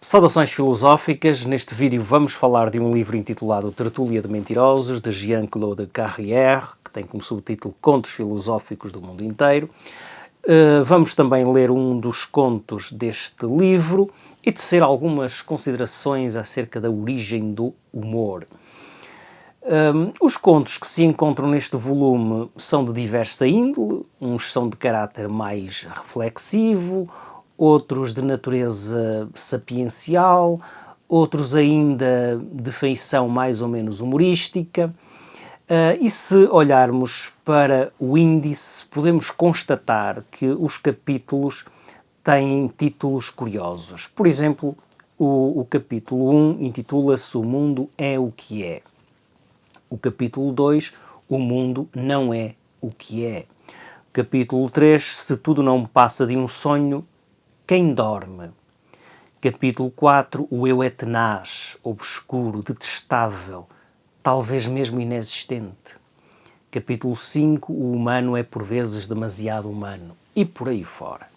Saudações filosóficas. Neste vídeo vamos falar de um livro intitulado Tertúlia de Mentirosos, de Jean-Claude Carrière, que tem como subtítulo Contos Filosóficos do Mundo Inteiro. Vamos também ler um dos contos deste livro e tecer algumas considerações acerca da origem do humor. Os contos que se encontram neste volume são de diversa índole, uns são de caráter mais reflexivo, outros de natureza sapiencial, outros ainda de feição mais ou menos humorística. E se olharmos para o índice, podemos constatar que os capítulos têm títulos curiosos. Por exemplo, o capítulo 1 intitula-se O Mundo é o que é. O capítulo 2, O Mundo não é o que é. Capítulo 3, Se tudo não passa de um sonho, quem dorme? Capítulo 4, O eu é tenaz, obscuro, detestável, talvez mesmo inexistente. Capítulo 5, O humano é por vezes demasiado humano. E por aí fora.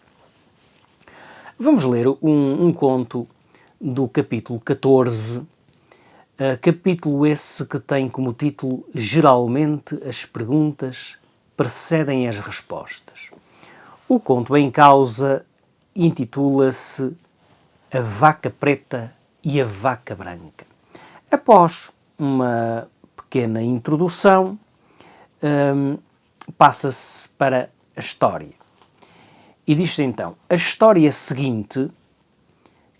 Vamos ler um conto do capítulo 14, capítulo esse que tem como título Geralmente as perguntas precedem as respostas. O conto em causa intitula-se A Vaca Preta e a Vaca Branca. Após uma pequena introdução, passa-se para a história. E diz-se então, a história seguinte,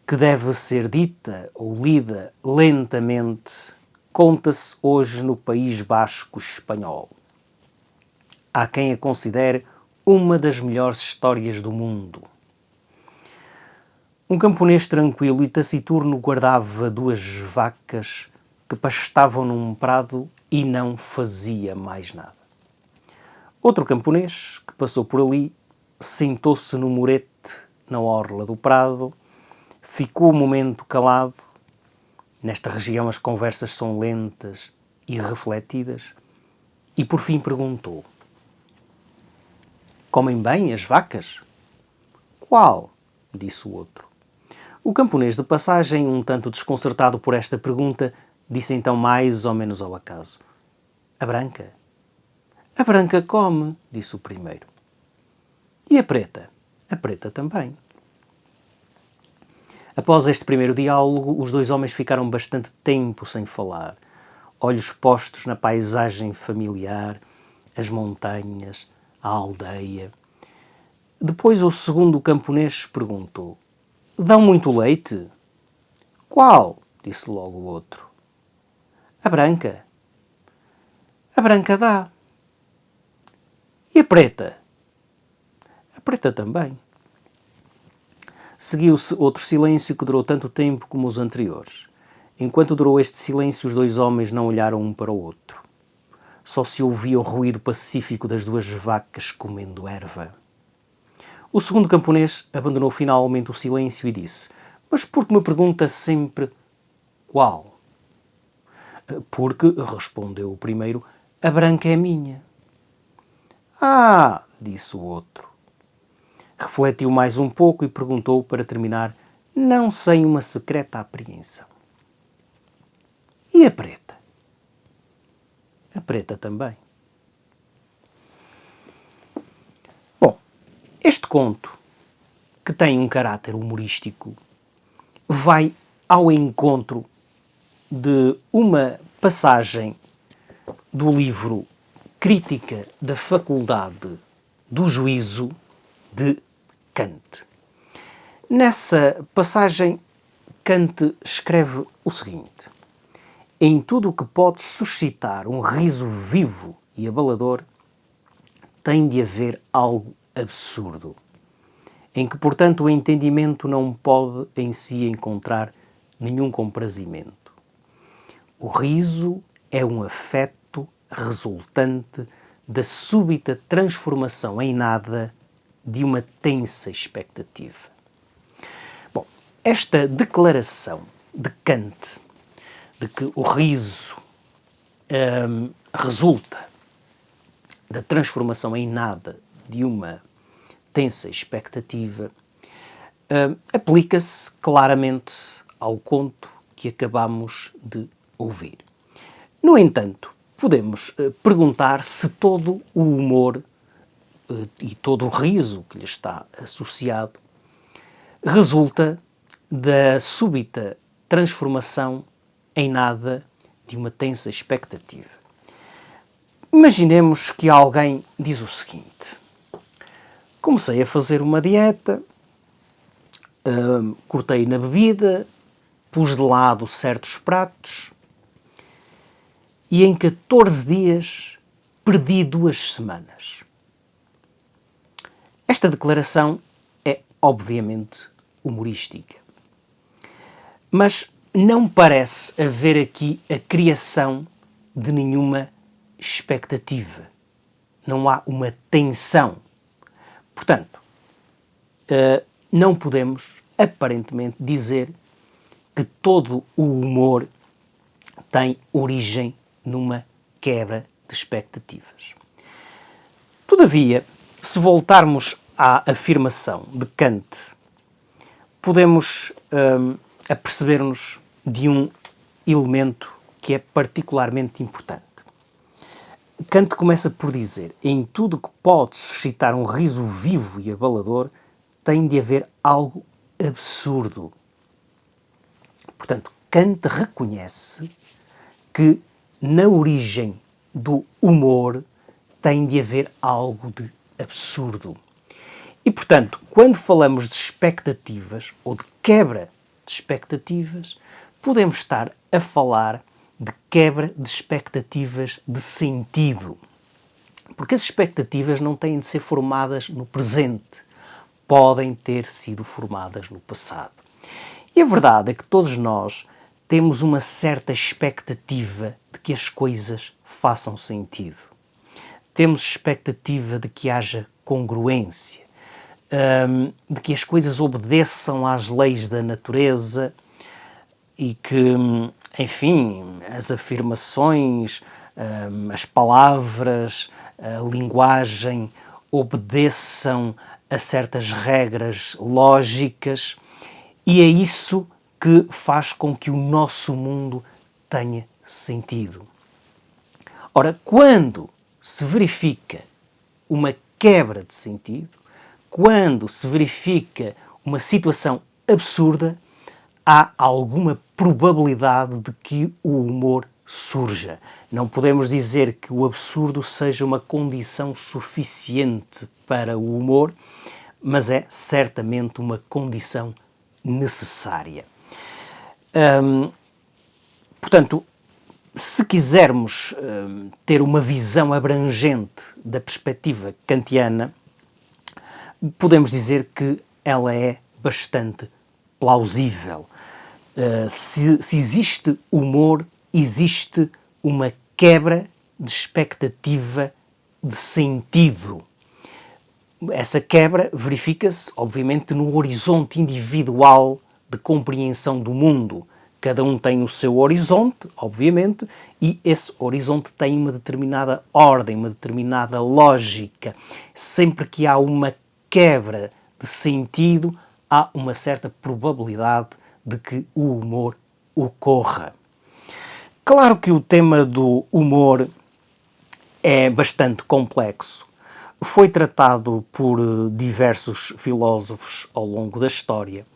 que deve ser dita ou lida lentamente, conta-se hoje no País Basco espanhol. Há quem a considere uma das melhores histórias do mundo. Um camponês tranquilo e taciturno guardava duas vacas que pastavam num prado e não fazia mais nada. Outro camponês, que passou por ali, sentou-se no murete na orla do prado, ficou um momento calado. Nesta região as conversas são lentas e refletidas, e por fim perguntou: Comem bem as vacas? Qual? Disse o outro. O camponês de passagem, um tanto desconcertado por esta pergunta, disse então mais ou menos ao acaso: A branca. A branca come, disse o primeiro. E a preta? A preta também. Após este primeiro diálogo, os dois homens ficaram bastante tempo sem falar, olhos postos na paisagem familiar, as montanhas, a aldeia. Depois o segundo camponês perguntou: Dão muito leite? Qual? Disse logo o outro. A branca. A branca dá. E a preta? A preta também. Seguiu-se outro silêncio que durou tanto tempo como os anteriores. Enquanto durou este silêncio, os dois homens não olharam um para o outro. Só se ouvia o ruído pacífico das duas vacas comendo erva. O segundo camponês abandonou finalmente o silêncio e disse: Mas por que me pergunta sempre qual? Porque, respondeu o primeiro, a branca é minha. Ah, disse o outro. Refletiu mais um pouco e perguntou, para terminar, não sem uma secreta apreensão: E a preta? A preta também. Bom, este conto, que tem um caráter humorístico, vai ao encontro de uma passagem do livro Crítica da Faculdade do Juízo, de Kant. Nessa passagem, Kant escreve o seguinte: Em tudo o que pode suscitar um riso vivo e abalador, tem de haver algo absurdo, em que, portanto, o entendimento não pode em si encontrar nenhum comprazimento. O riso é um afeto resultante da súbita transformação em nada de uma tensa expectativa. Bom, esta declaração de Kant de que o riso resulta da transformação em nada de uma tensa expectativa aplica-se claramente ao conto que acabamos de ouvir. No entanto, podemos perguntar se todo o humor e todo o riso que lhe está associado resulta da súbita transformação em nada de uma tensa expectativa. Imaginemos que alguém diz o seguinte: comecei a fazer uma dieta, cortei na bebida, pus de lado certos pratos e em 14 dias perdi 2 semanas. Esta declaração é obviamente humorística, mas não parece haver aqui a criação de nenhuma expectativa. Não há uma tensão. Portanto, não podemos aparentemente dizer que todo o humor tem origem numa quebra de expectativas. Todavia, se voltarmos à afirmação de Kant, podemos aperceber-nos de um elemento que é particularmente importante. Kant começa por dizer: em tudo que pode suscitar um riso vivo e abalador, tem de haver algo absurdo. Portanto, Kant reconhece que na origem do humor tem de haver algo de absurdo. E, portanto, quando falamos de expectativas ou de quebra de expectativas, podemos estar a falar de quebra de expectativas de sentido. Porque as expectativas não têm de ser formadas no presente, podem ter sido formadas no passado. E a verdade é que todos nós temos uma certa expectativa de que as coisas façam sentido. Temos expectativa de que haja congruência, de que as coisas obedeçam às leis da natureza e que, enfim, as afirmações, as palavras, a linguagem obedeçam a certas regras lógicas, e é isso que faz com que o nosso mundo tenha sentido. Ora, quando se verifica uma quebra de sentido, quando se verifica uma situação absurda, há alguma probabilidade de que o humor surja. Não podemos dizer que o absurdo seja uma condição suficiente para o humor, mas é certamente uma condição necessária. Portanto, se quisermos ter uma visão abrangente da perspectiva kantiana, podemos dizer que ela é bastante plausível. Se existe humor, existe uma quebra de expectativa de sentido. Essa quebra verifica-se, obviamente, no horizonte individual de compreensão do mundo. Cada um tem o seu horizonte, obviamente, e esse horizonte tem uma determinada ordem, uma determinada lógica. Sempre que há uma quebra de sentido, há uma certa probabilidade de que o humor ocorra. Claro que o tema do humor é bastante complexo. Foi tratado por diversos filósofos ao longo da história,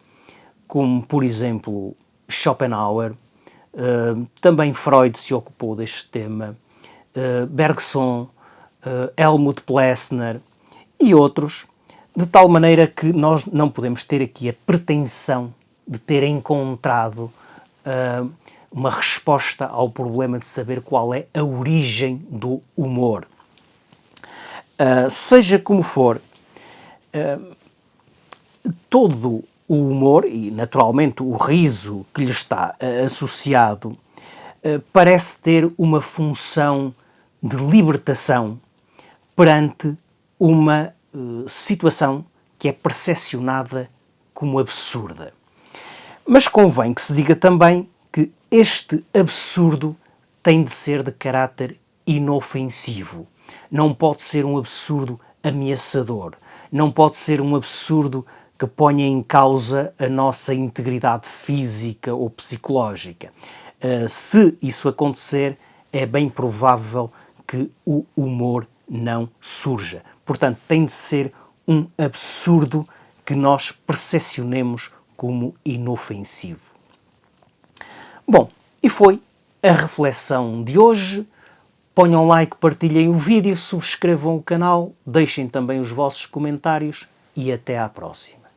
como, por exemplo, Schopenhauer, também Freud se ocupou deste tema, Bergson, Helmut Plessner e outros, de tal maneira que nós não podemos ter aqui a pretensão de ter encontrado uma resposta ao problema de saber qual é a origem do humor. Seja como for, todo o humor, e naturalmente o riso que lhe está associado, parece ter uma função de libertação perante uma situação que é percepcionada como absurda. Mas convém que se diga também que este absurdo tem de ser de caráter inofensivo. Não pode ser um absurdo ameaçador. Não pode ser um absurdo que ponha em causa a nossa integridade física ou psicológica. Se isso acontecer, é bem provável que o humor não surja. Portanto, tem de ser um absurdo que nós percepcionemos como inofensivo. Bom, e foi a reflexão de hoje. Ponham like, partilhem o vídeo, subscrevam o canal, deixem também os vossos comentários e até à próxima.